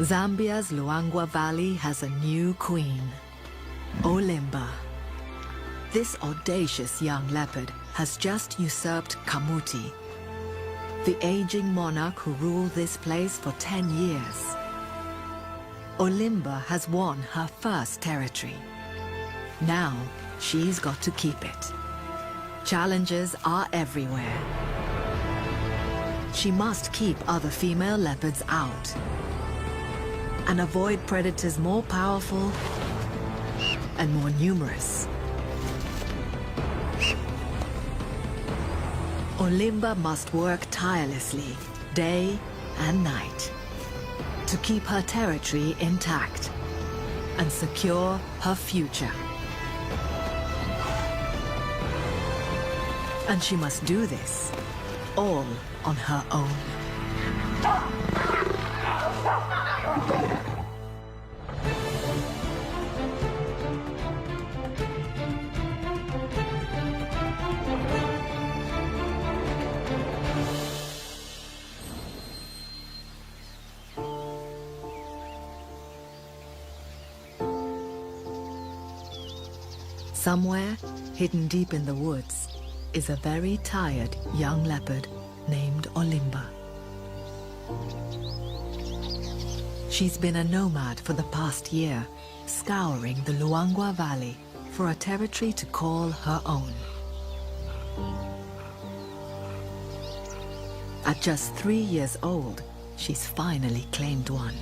Zambia's Luangwa Valley has a new queen, Olimba. This audacious young leopard has just usurped Kamuti, the aging monarch who ruled this place for 10 years. Olimba has won her first territory. Now, she's got to keep it. Challenges are everywhere. She must keep other female leopards out and avoid predators more powerful and more numerous. Olimba must work tirelessly, day and night, to keep her territory intact and secure her future. And she must do this all on her own. Somewhere, hidden deep in the woods, is a very tired young leopard named Olimba. She's been a nomad for the past year, scouring the Luangwa Valley for a territory to call her own. At just 3 years old, she's finally claimed one.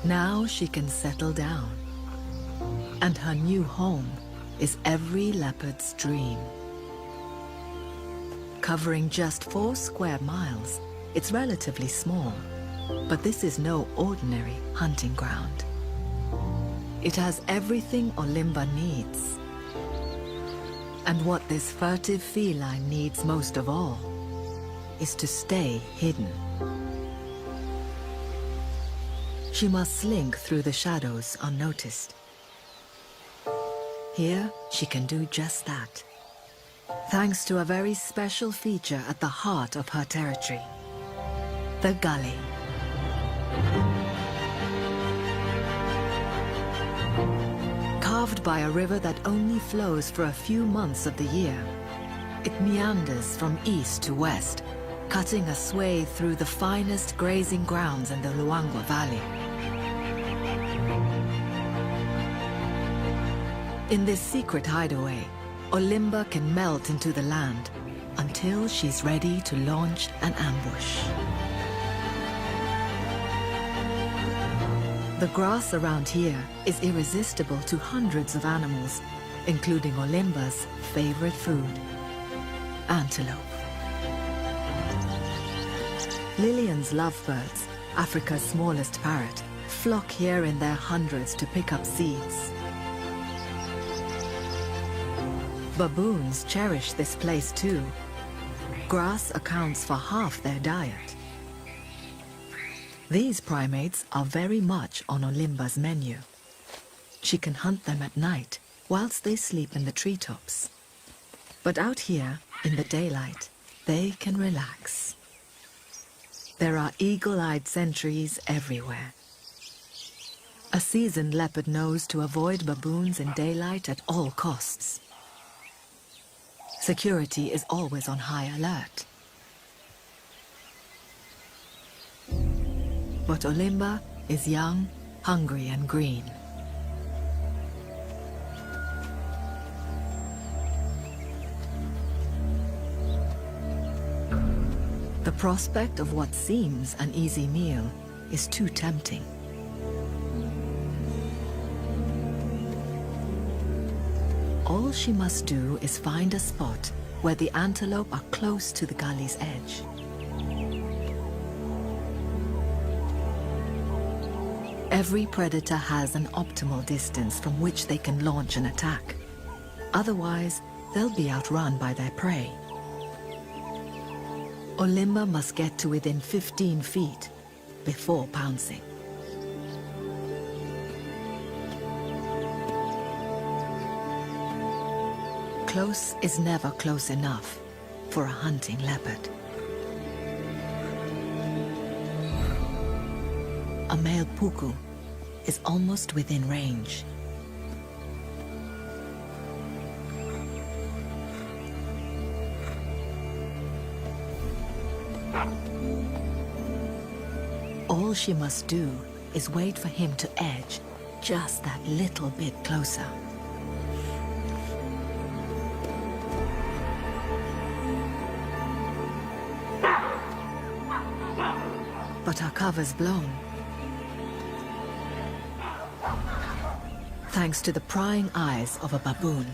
Now she can settle down, and her new home is every leopard's dream. Covering just 4 square miles, it's relatively small, but this is no ordinary hunting ground. It has everything Olimba needs. And what this furtive feline needs most of all is to stay hidden. She must slink through the shadows unnoticed. Here, she can do just that, thanks to a very special feature at the heart of her territory, the gully. Carved by a river that only flows for a few months of the year, it meanders from east to west, cutting a swathe through the finest grazing grounds in the Luangwa Valley. In this secret hideaway, Olimba can melt into the land until she's ready to launch an ambush. The grass around here is irresistible to hundreds of animals, including Olimba's favorite food, antelope. Lillian's lovebirds, Africa's smallest parrot, flock here in their hundreds to pick up seeds. Baboons cherish this place too. Grass accounts for half their diet. These primates are very much on Olimba's menu. She can hunt them at night whilst they sleep in the treetops. But out here, in the daylight, they can relax. There are eagle-eyed sentries everywhere. A seasoned leopard knows to avoid baboons in daylight at all costs. Security is always on high alert. But Olimba is young, hungry and green. The prospect of what seems an easy meal is too tempting. All she must do is find a spot where the antelope are close to the gully's edge. Every predator has an optimal distance from which they can launch an attack. Otherwise, they'll be outrun by their prey. Olimba must get to within 15 feet before pouncing. Close is never close enough for a hunting leopard. a male puku, is almost within range. All she must do is wait for him to edge just that little bit closer. But her cover's blown. Thanks to the prying eyes of a baboon.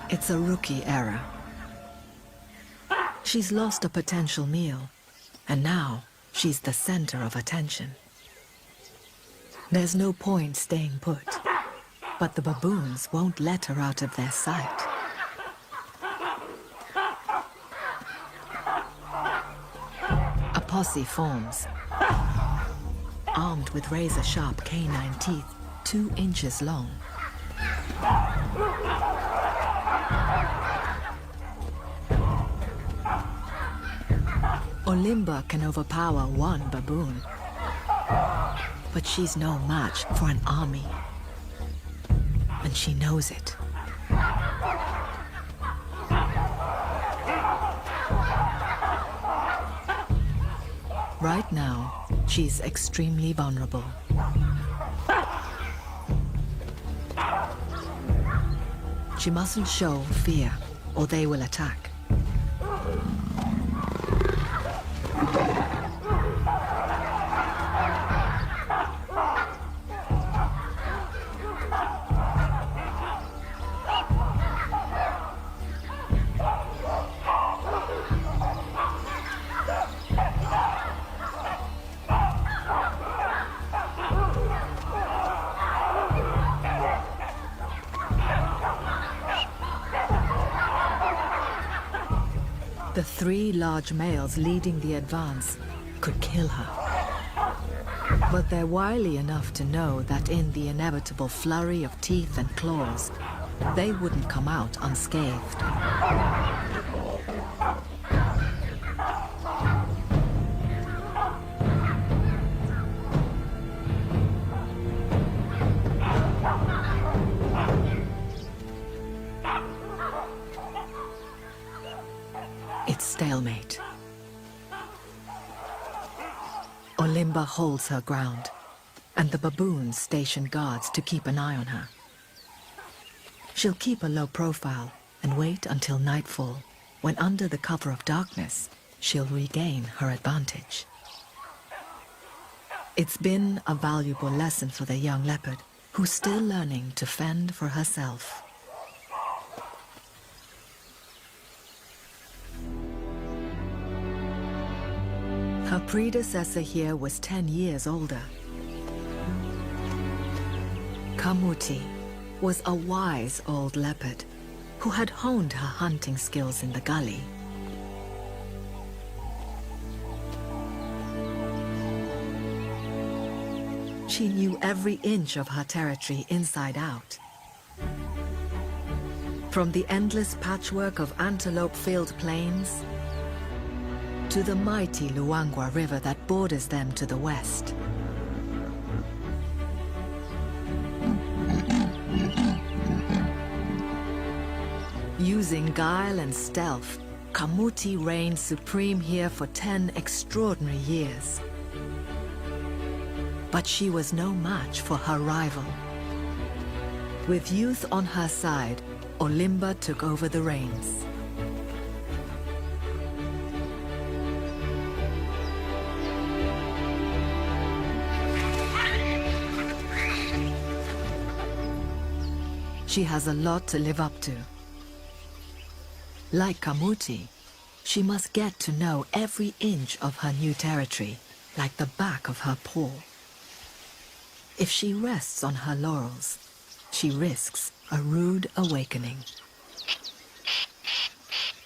It's a rookie error. She's lost a potential meal, and now she's the center of attention. There's no point staying put, but the baboons won't let her out of their sight. A posse forms, armed with razor-sharp canine teeth 2 inches long. Olimba can overpower one baboon, but she's no match for an army, and she knows it. Right now, she's extremely vulnerable. She mustn't show fear, or they will attack. The 3 large males leading the advance could kill her. But they're wily enough to know that in the inevitable flurry of teeth and claws, they wouldn't come out unscathed. It's stalemate. Olimba holds her ground, and the baboons station guards to keep an eye on her. She'll keep a low profile and wait until nightfall, when under the cover of darkness, she'll regain her advantage. It's been a valuable lesson for the young leopard, who's still learning to fend for herself. Her predecessor here was 10 years older. Kamuti was a wise old leopard who had honed her hunting skills in the gully. She knew every inch of her territory inside out. From the endless patchwork of antelope-filled plains to the mighty Luangwa River that borders them to the west. Using guile and stealth, Kamuti reigned supreme here for 10 extraordinary years. But she was no match for her rival. With youth on her side, Olimba took over the reins. She has a lot to live up to. Like Kamuti, she must get to know every inch of her new territory, like the back of her paw. If she rests on her laurels, she risks a rude awakening.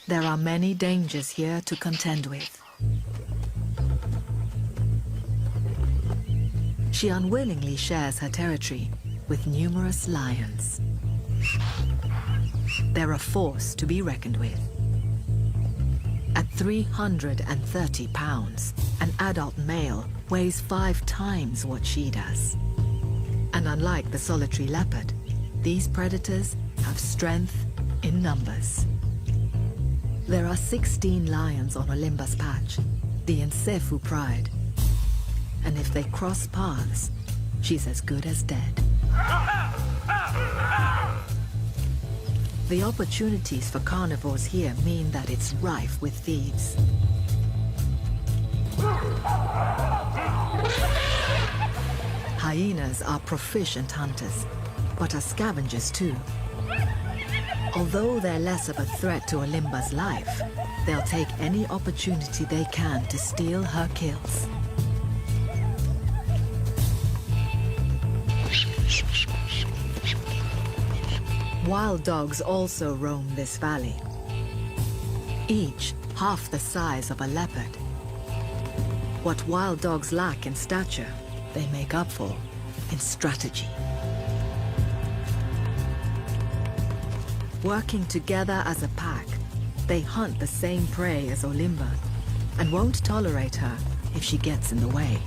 There are many dangers here to contend with. She unwillingly shares her territory with numerous lions. They're a force to be reckoned with. At 330 pounds. An adult male weighs 5 times what she does. And unlike the solitary leopard, these predators have strength in numbers. There are 16 lions on Olimba's patch, the Nsefu pride. And if they cross paths, she's as good as dead. The opportunities for carnivores here mean that it's rife with thieves. Hyenas are proficient hunters, but are scavengers too. Although they're less of a threat to Olimba's life, they'll take any opportunity they can to steal her kills. Wild dogs also roam this valley, each half the size of a leopard. What wild dogs lack in stature, they make up for in strategy. Working together as a pack, they hunt the same prey as Olimba and won't tolerate her if she gets in the way.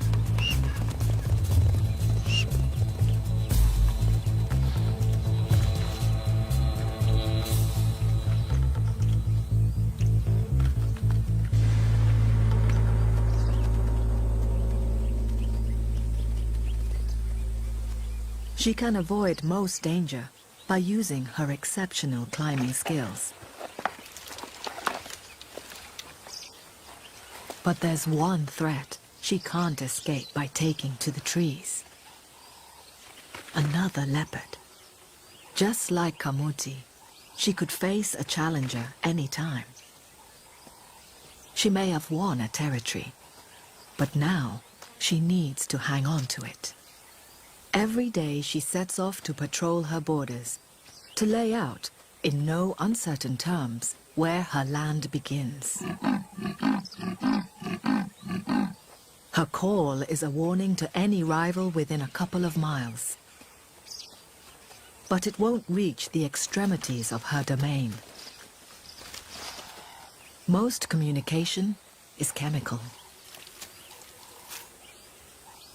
She can avoid most danger by using her exceptional climbing skills. But there's one threat she can't escape by taking to the trees. Another leopard. Just like Kamuti, she could face a challenger any time. She may have won a territory, but now she needs to hang on to it. Every day she sets off to patrol her borders, to lay out, in no uncertain terms, where her land begins. Her call is a warning to any rival within a couple of miles. But it won't reach the extremities of her domain. Most communication is chemical.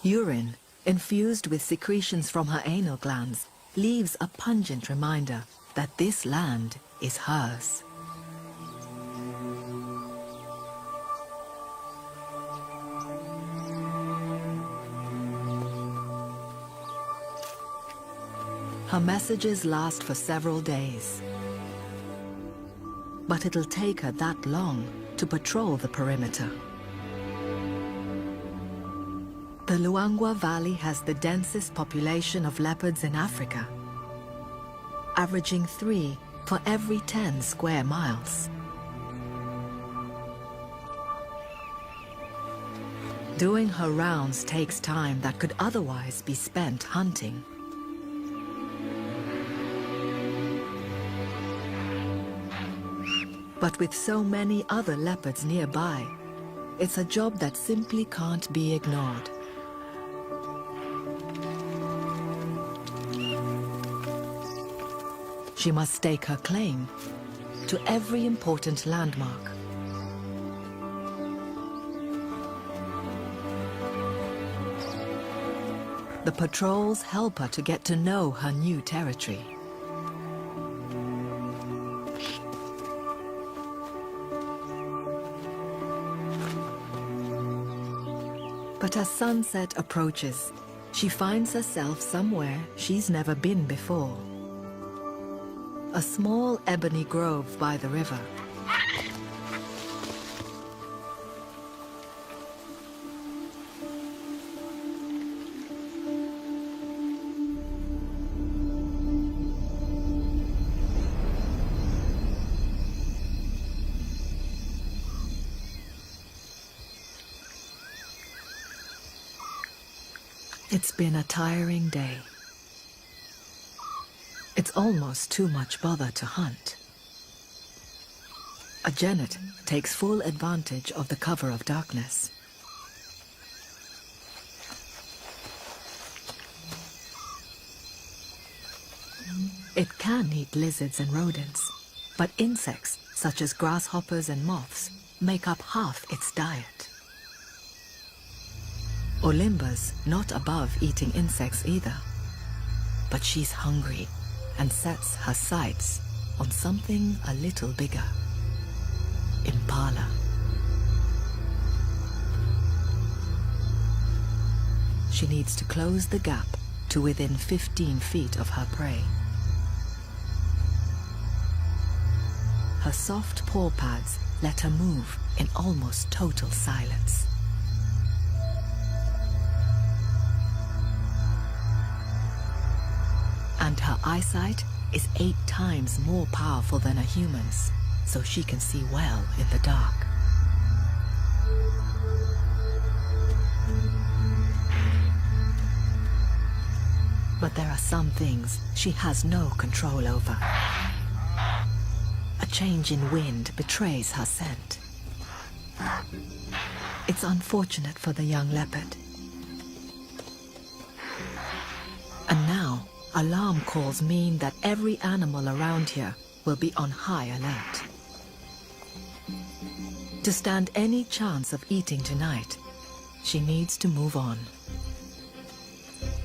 Urine, infused with secretions from her anal glands, leaves a pungent reminder that this land is hers. Her messages last for several days. But it'll take her that long to patrol the perimeter. The Luangwa Valley has the densest population of leopards in Africa, averaging 3 for every 10 square miles. Doing her rounds takes time that could otherwise be spent hunting. But with so many other leopards nearby, it's a job that simply can't be ignored. She must stake her claim to every important landmark. The patrols help her to get to know her new territory. But as sunset approaches, she finds herself somewhere she's never been before. A small ebony grove by the river. It's been a tiring day. It's almost too much bother to hunt. A genet takes full advantage of the cover of darkness. It can eat lizards and rodents, but insects such as grasshoppers and moths make up half its diet. Olimba's not above eating insects either, but she's hungry and sets her sights on something a little bigger. Impala. She needs to close the gap to within 15 feet of her prey. Her soft paw pads let her move in almost total silence. And her eyesight is 8 times more powerful than a human's, so she can see well in the dark. But there are some things she has no control over. A change in wind betrays her scent. It's unfortunate for the young leopard. And now, alarm calls mean that every animal around here will be on high alert. To stand any chance of eating tonight, she needs to move on.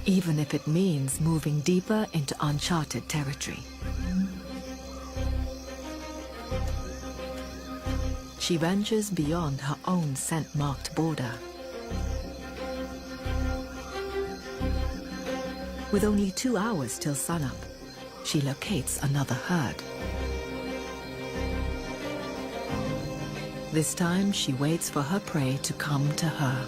Even if it means moving deeper into uncharted territory. She ventures beyond her own scent-marked border. With only 2 hours till sunup, she locates another herd. This time she waits for her prey to come to her.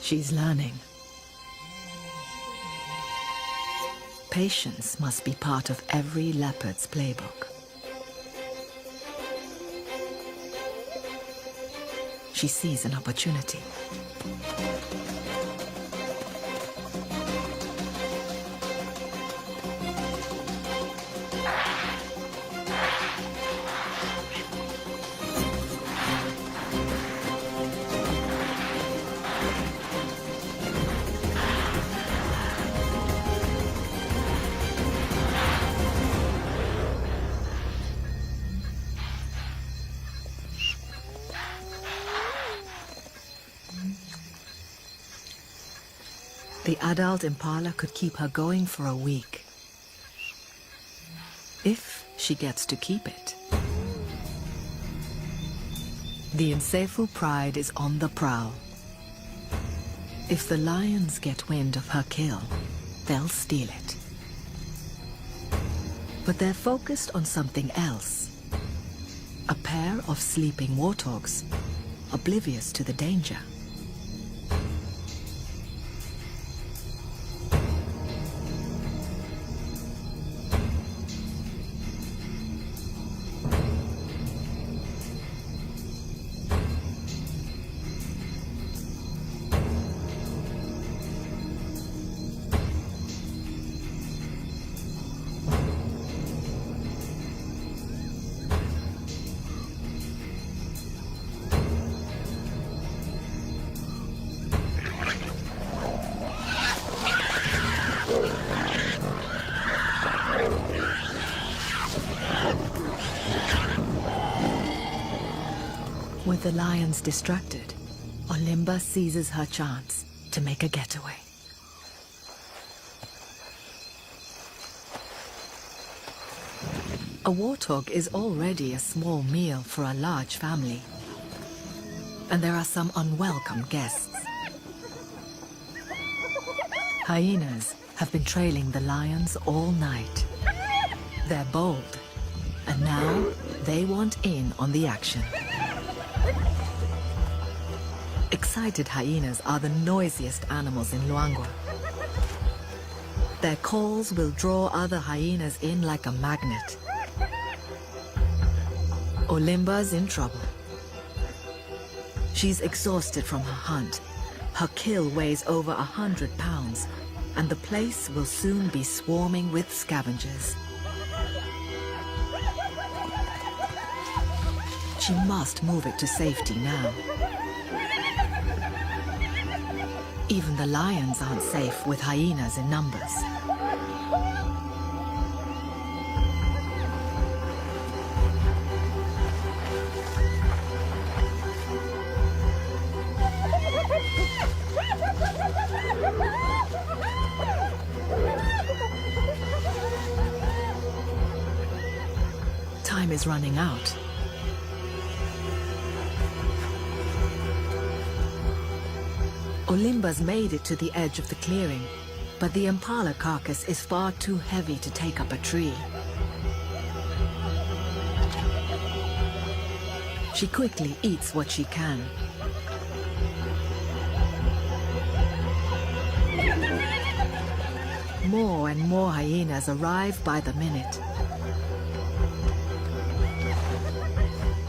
She's learning. Patience must be part of every leopard's playbook. She sees an opportunity. The adult impala could keep her going for a week. If she gets to keep it. The Nseful pride is on the prowl. If the lions get wind of her kill, they'll steal it. But they're focused on something else. A pair of sleeping warthogs, oblivious to the danger. With the lions distracted, Olimba seizes her chance to make a getaway. A warthog is already a small meal for a large family. And there are some unwelcome guests. Hyenas have been trailing the lions all night. They're bold, and now they want in on the action. Excited hyenas are the noisiest animals in Luangwa. Their calls will draw other hyenas in like a magnet. Olimba's in trouble. She's exhausted from her hunt. Her kill weighs over 100 pounds, and the place will soon be swarming with scavengers. She must move it to safety now. Even the lions aren't safe with hyenas in numbers. Time is running out. Olimba's made it to the edge of the clearing, but the impala carcass is far too heavy to take up a tree. She quickly eats what she can. More and more hyenas arrive by the minute.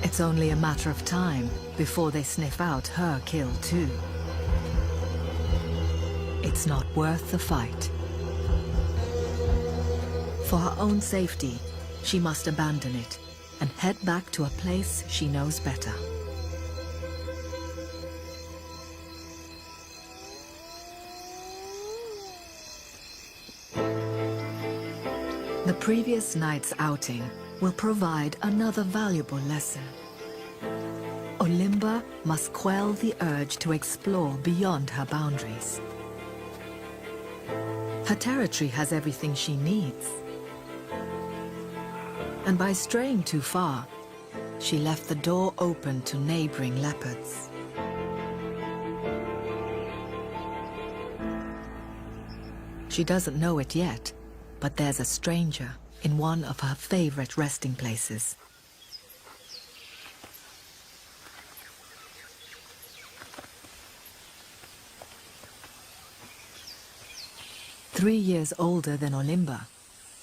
It's only a matter of time before they sniff out her kill too. It's not worth the fight. For her own safety, she must abandon it and head back to a place she knows better. The previous night's outing will provide another valuable lesson. Olimba must quell the urge to explore beyond her boundaries. Her territory has everything she needs. And by straying too far, she left the door open to neighboring leopards. She doesn't know it yet, but there's a stranger in one of her favorite resting places. Three years older than Olimba,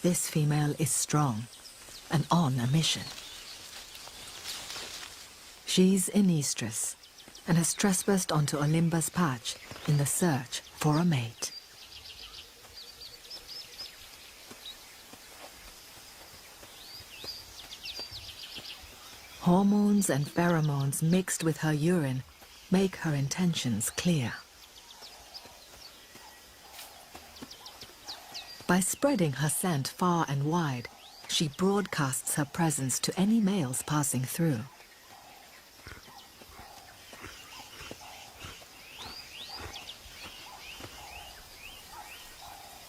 this female is strong and on a mission. She's in Estrus and has trespassed onto Olimba's patch in the search for a mate. Hormones and pheromones mixed with her urine make her intentions clear. By spreading her scent far and wide, she broadcasts her presence to any males passing through.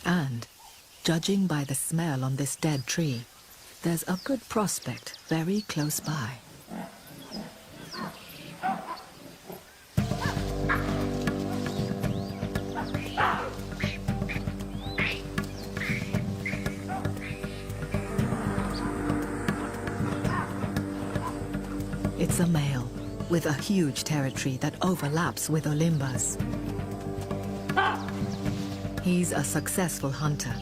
And, judging by the smell on this dead tree, there's a good prospect very close by. It's a male with a huge territory that overlaps with Olimba's. He's a successful hunter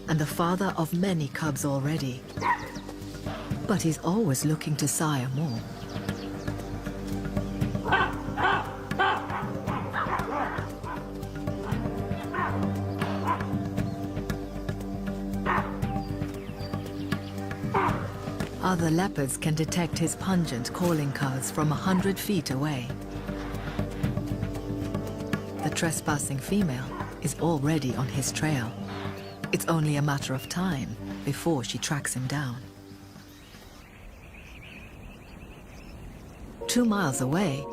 and the father of many cubs already. But he's always looking to sire more. Other leopards can detect his pungent calling cards from 100 feet away. The trespassing female is already on his trail. It's only a matter of time before she tracks him down. 2 miles away,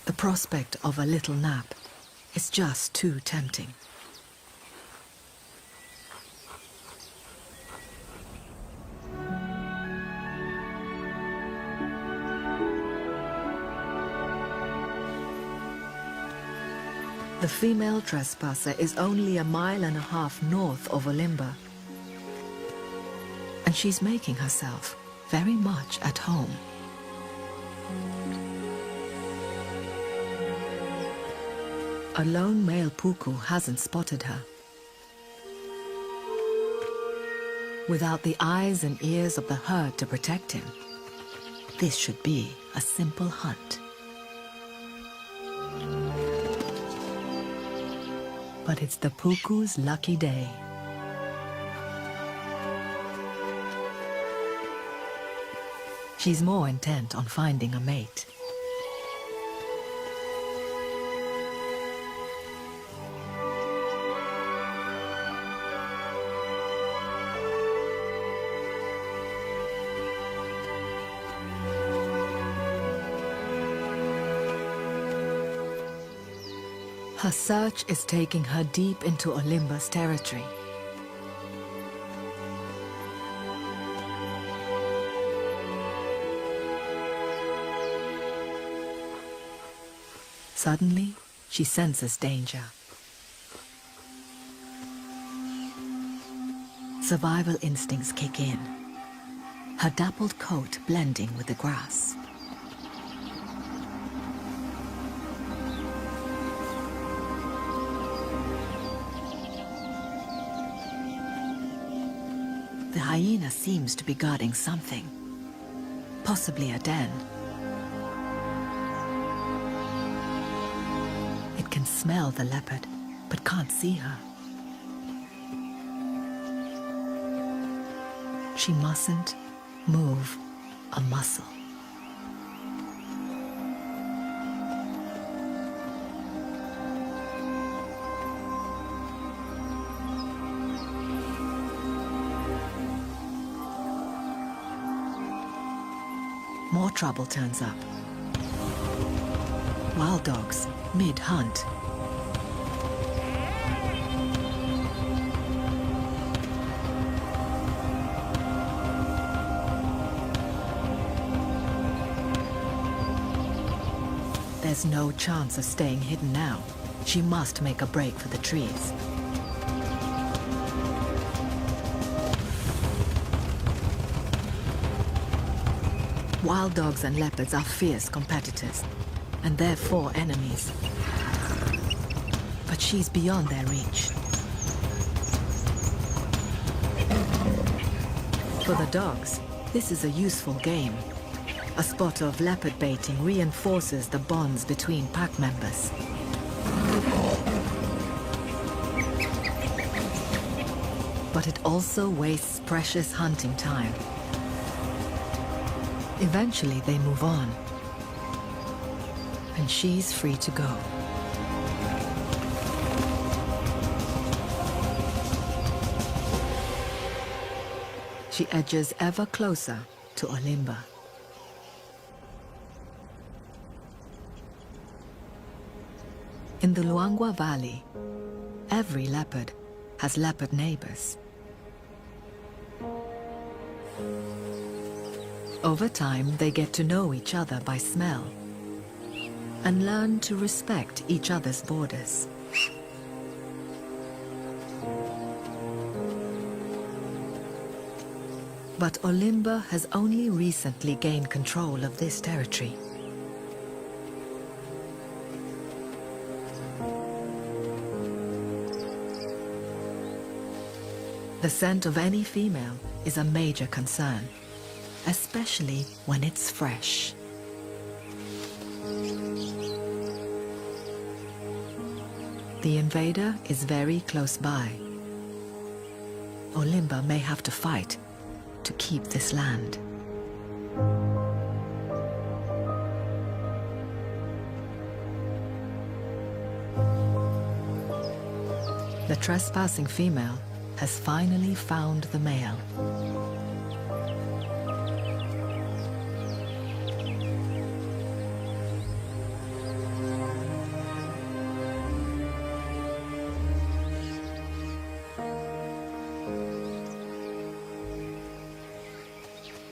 the prospect of a little nap is just too tempting. The female trespasser is only 1.5 miles north of Olimba, and she's making herself very much at home. A lone male puku hasn't spotted her. Without the eyes and ears of the herd to protect him, this should be a simple hunt. But it's the puku's lucky day. She's more intent on finding a mate. Her search is taking her deep into Olimba's territory. Suddenly, she senses danger. Survival instincts kick in, her dappled coat blending with the grass. The hyena seems to be guarding something, possibly a den. It can smell the leopard, but can't see her. She mustn't move a muscle. More trouble turns up. Wild dogs, mid-hunt. There's no chance of staying hidden now. She must make a break for the trees. Wild dogs and leopards are fierce competitors, and therefore enemies. But she's beyond their reach. For the dogs, this is a useful game. A spot of leopard baiting reinforces the bonds between pack members. But it also wastes precious hunting time. Eventually they move on, and she's free to go. She edges ever closer to Olimba. In the Luangwa Valley, every leopard has leopard neighbors. Over time, they get to know each other by smell and learn to respect each other's borders. But Olimba has only recently gained control of this territory. The scent of any female is a major concern, especially when it's fresh. The invader is very close by. Olimba may have to fight to keep this land. The trespassing female has finally found the male.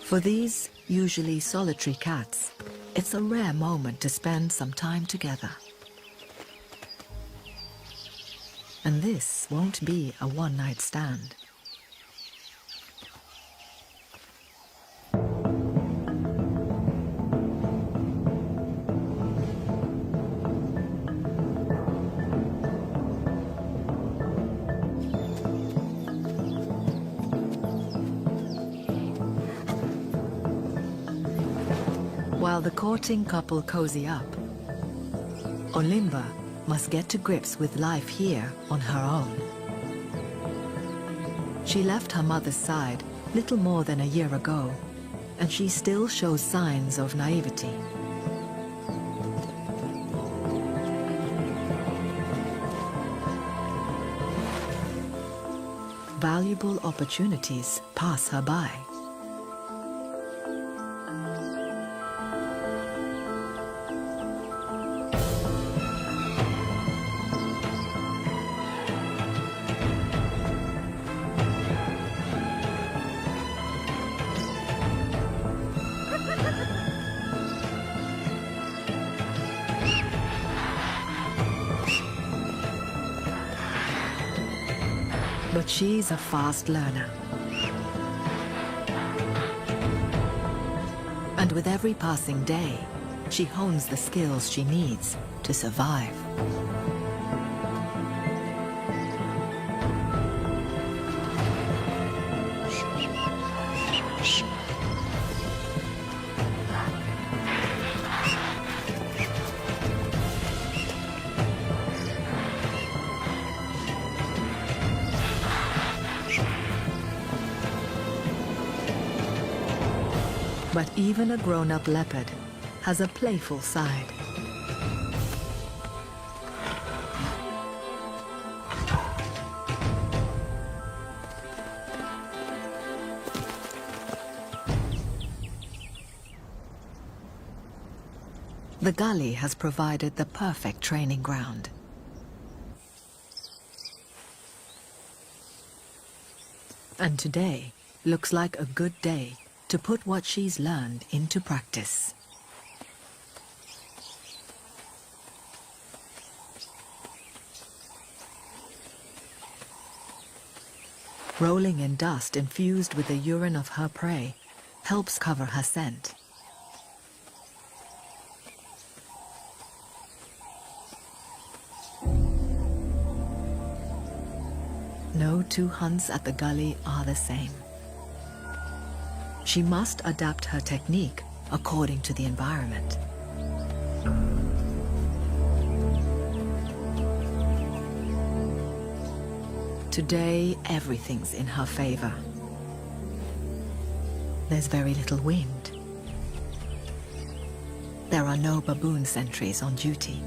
For these usually solitary cats, it's a rare moment to spend some time together. And this won't be a one-night stand. While the courting couple cozy up, Olimba must get to grips with life here on her own. She left her mother's side little more than a year ago, and she still shows signs of naivety. Valuable opportunities pass her by. But she's a fast learner. And with every passing day, she hones the skills she needs to survive. But even a grown-up leopard has a playful side. The gully has provided the perfect training ground. And today looks like a good day to put what she's learned into practice. Rolling in dust infused with the urine of her prey helps cover her scent. No two hunts at the gully are the same. She must adapt her technique according to the environment. Today, everything's in her favor. There's very little wind. There are no baboon sentries on duty.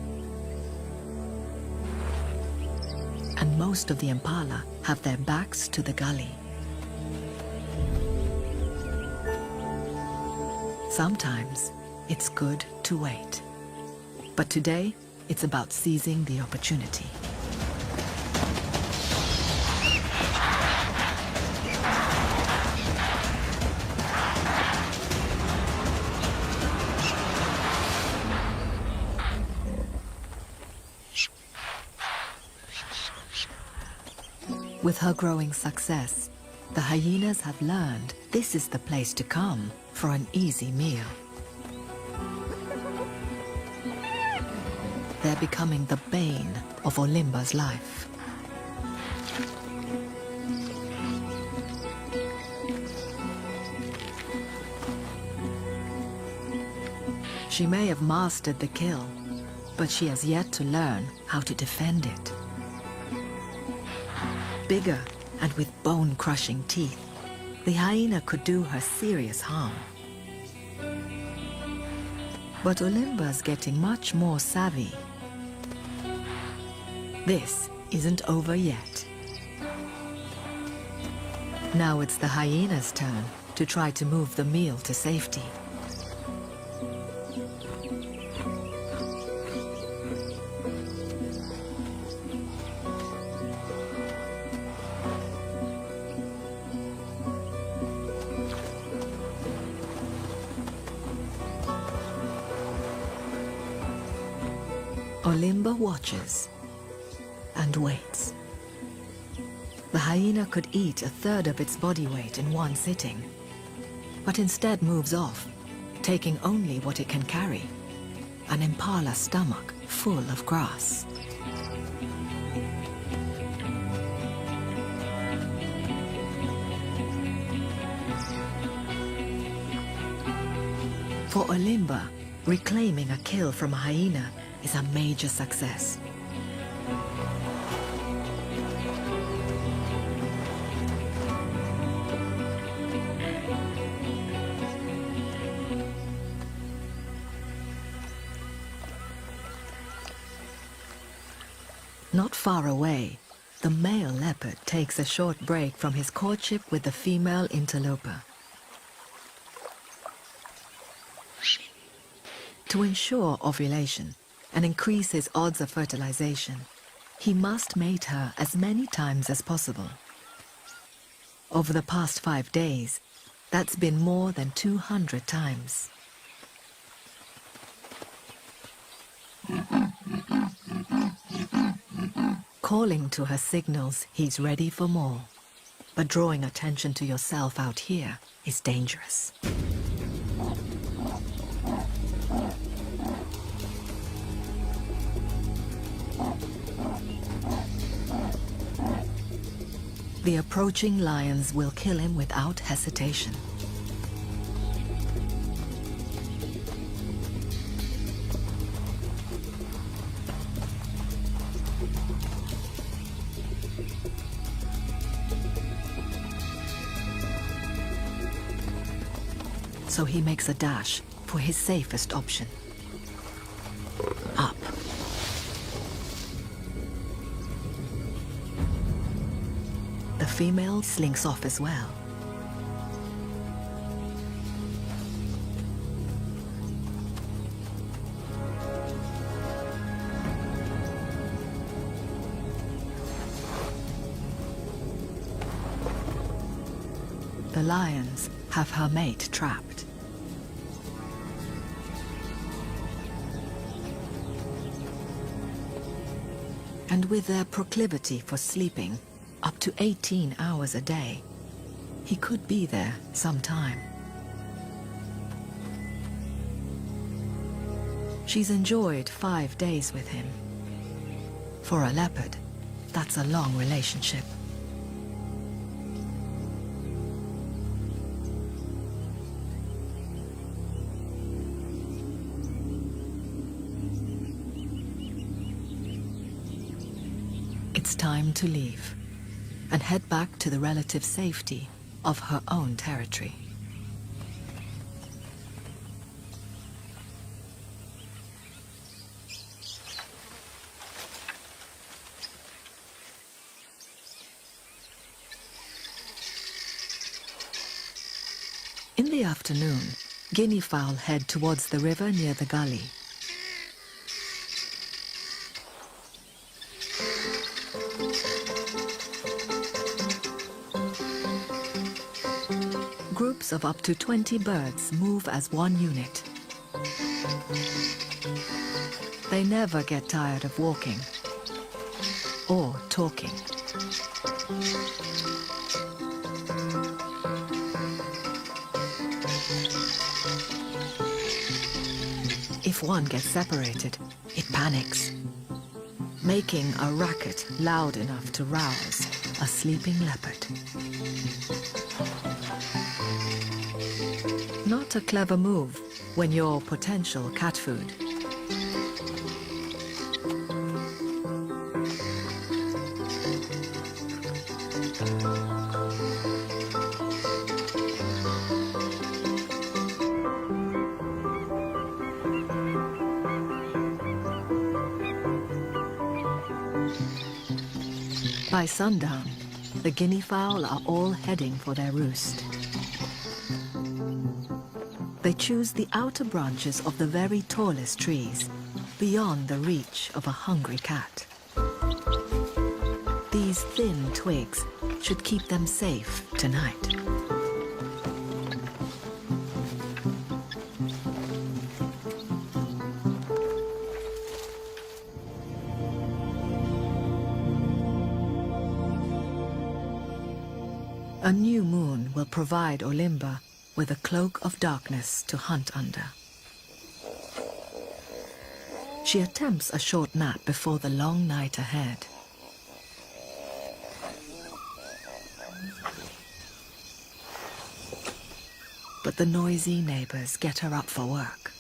And most of the impala have their backs to the gully. Sometimes it's good to wait. But today, it's about seizing the opportunity. With her growing success, the hyenas have learned this is the place to come for an easy meal. They're becoming the bane of Olimba's life. She may have mastered the kill, but she has yet to learn how to defend it. Bigger and with bone-crushing teeth, the hyena could do her serious harm. But Olimba's getting much more savvy. This isn't over yet. Now it's the hyena's turn to try to move the meal to safety. Olimba watches and waits. The hyena could eat a third of its body weight in one sitting, but instead moves off, taking only what it can carry, an impala stomach full of grass. For Olimba, reclaiming a kill from a hyena is a major success. Not far away, the male leopard takes a short break from his courtship with the female interloper. To ensure ovulation and increase his odds of fertilization, he must mate her as many times as possible. Over the past 5 days, that's been more than 200 times. Calling to her signals he's ready for more. But drawing attention to yourself out here is dangerous. The approaching lions will kill him without hesitation. So he makes a dash for his safest option. Up. The female slinks off as well. The lions have her mate trapped. And with their proclivity for sleeping, up to 18 hours a day, he could be there sometime. She's enjoyed 5 days with him. For a leopard, that's a long relationship. It's time to leave and head back to the relative safety of her own territory. In the afternoon, guinea fowl head towards the river near the gully. Groups of up to 20 birds move as one unit. They never get tired of walking or talking. If one gets separated, it panics, making a racket loud enough to rouse a sleeping leopard. Not a clever move when you're potential cat food. By sundown, the guinea fowl are all heading for their roost. They choose the outer branches of the very tallest trees, beyond the reach of a hungry cat. These thin twigs should keep them safe tonight. A new moon will provide Olimba with a cloak of darkness to hunt under. She attempts a short nap before the long night ahead. But the noisy neighbors get her up for work.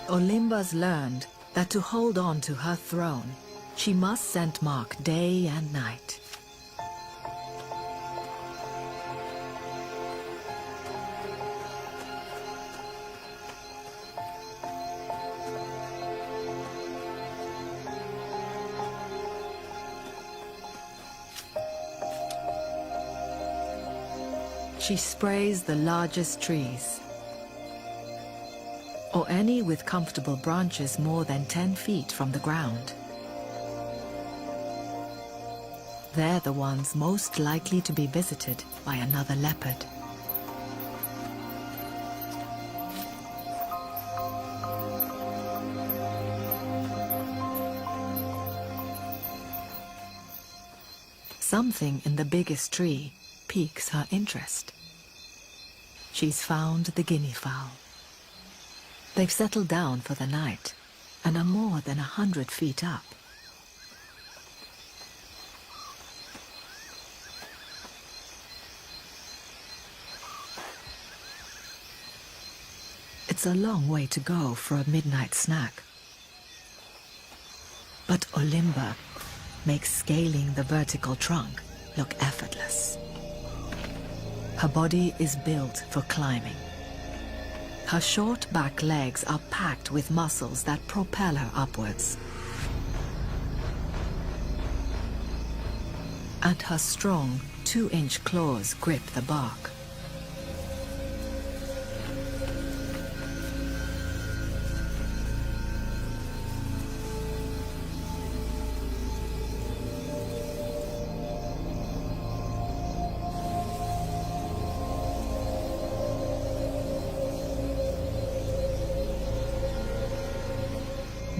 Olimba's learned that to hold on to her throne, she must scent Mark day and night. She sprays the largest trees, or any with comfortable branches more than 10 feet from the ground. They're the ones most likely to be visited by another leopard. Something in the biggest tree piques her interest. She's found the guinea fowl. They've settled down for the night and are more than 100 feet up. It's a long way to go for a midnight snack. But Olimba makes scaling the vertical trunk look effortless. Her body is built for climbing. Her short back legs are packed with muscles that propel her upwards. And her strong 2-inch claws grip the bark.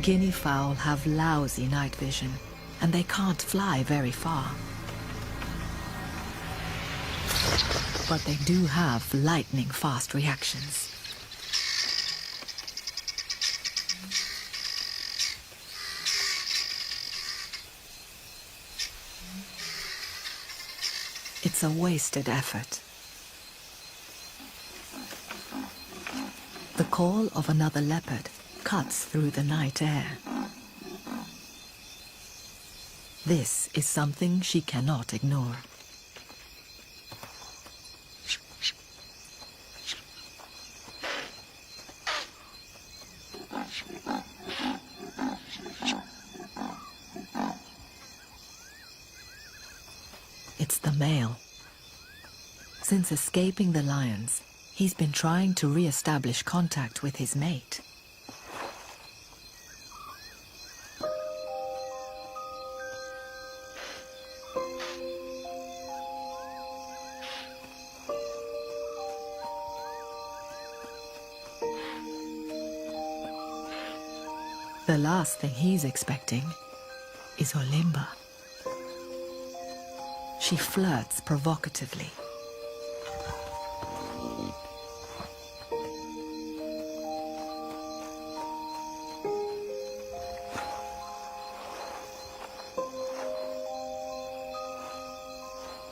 Guinea fowl have lousy night vision, and they can't fly very far. But they do have lightning-fast reactions. It's a wasted effort. The call of another leopard cuts through the night air. This is something she cannot ignore. It's the male. Since escaping the lions, he's been trying to re-establish contact with his mate. The last thing he's expecting is Olimba. She flirts provocatively.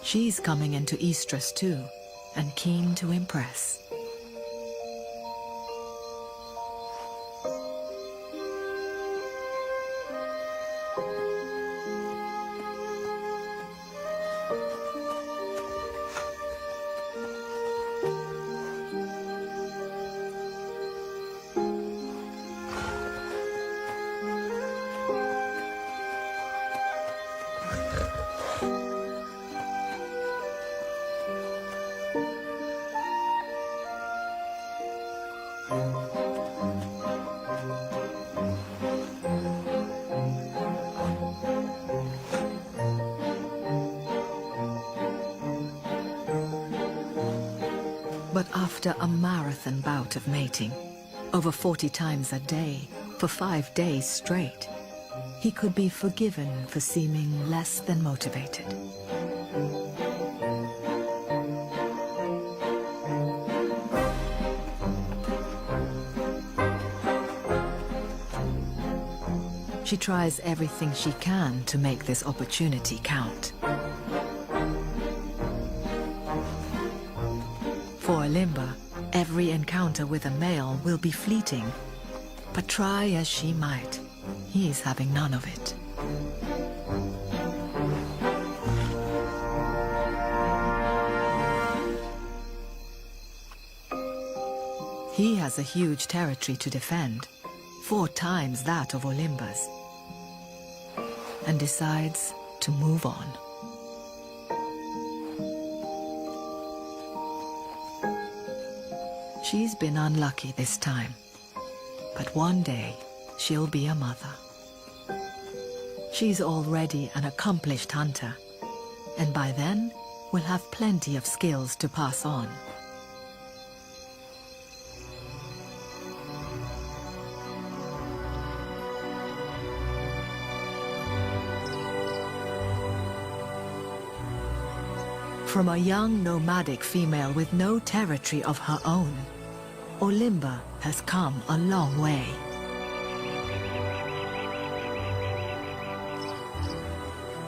She's coming into estrus too, and keen to impress. But after a marathon bout of mating, over 40 times a day, for 5 days straight, he could be forgiven for seeming less than motivated. She tries everything she can to make this opportunity count. For Olimba, every encounter with a male will be fleeting, but try as she might, he's having none of it. He has a huge territory to defend, 4 times that of Olimba's, and decides to move on. She's been unlucky this time, but one day she'll be a mother. She's already an accomplished hunter, and by then will have plenty of skills to pass on. From a young nomadic female with no territory of her own, Olimba has come a long way.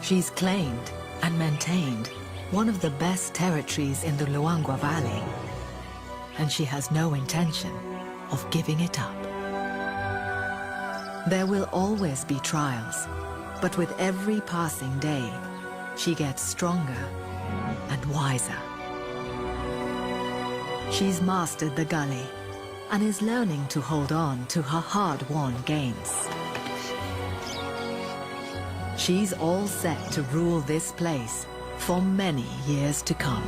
She's claimed and maintained one of the best territories in the Luangwa Valley, and she has no intention of giving it up. There will always be trials, but with every passing day, she gets stronger and wiser. She's mastered the gully and is learning to hold on to her hard-won gains. She's all set to rule this place for many years to come.